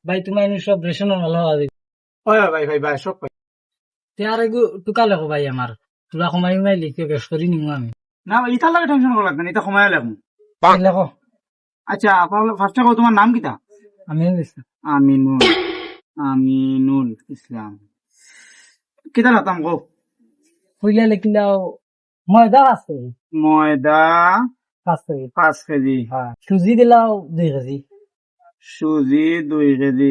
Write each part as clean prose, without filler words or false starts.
ভাই তোমার সব রেশনের ভালো হবে হয় ভাই ভাই ভাই সব পাই তে আর এগু টুকা লেখো ভাই আমার তোরা কমাই মাই লিখে বেশ করি নিমু আমি না ভাই ইতার লাগে টেনশন করা লাগবে না, এটা সময় লাগবে। লেখো আচ্ছা আপনার ফার্স্টে কও তোমার নাম কিটা? আমি লিখছি আমিনুল, আমিনুল ইসলাম। কিটা লাগতাম কও? কইলে লিখলাও ময়দা আছে ময়দা 5 কেজি 5 কেজি, হ্যাঁ সুজি দিলাও 2 কেজি সুজি 2 কেজি,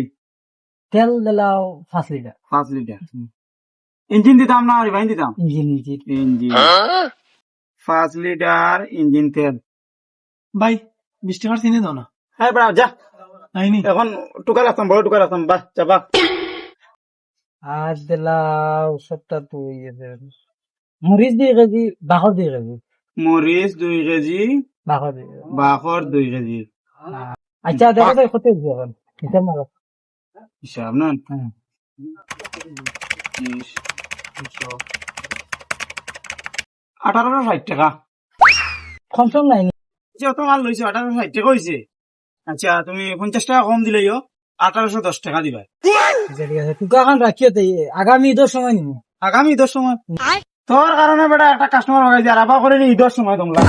তেল দিলাও 5 লিটার 5 লিটার। ইঞ্জিন দিতাম না রিফাইন দিতাম? Engine engine engine 5 litre engine তেল। ভাই 20 টাকার চিনি দাও না। হ্যাঁ বেড়া যা, আইনি এখন টুকা রাখতাম, বড় টুকা রাখতাম, বাহ যাবা। আর দিলাও সবটা তো মরিচ 2 কেজি বাখর 2 কেজি মরিচ 2 কেজি, বাখর 2 কেজি বাখর 2 কেজি। আচ্ছা দেখো তো কত দিবে এখন হিসাব মারো হিসাব না হ্যাঁ 1860 টাকা। কম সম নাই যত মাল লইছো 1860 টাকা হয়েছে। আচ্ছা তুমি 50 টাকা কম দিলেও 1810 টাকা দিবা। আচ্ছা ঠিক আছে টুকা খান রাখিও তো আগামী ঈদের সময় নিবো আগামী ঈদের সময় তোর কারণে বেটা একটা কাস্টমার হয়ে যায়, আর আবার করে ঈদের সময় তোমরা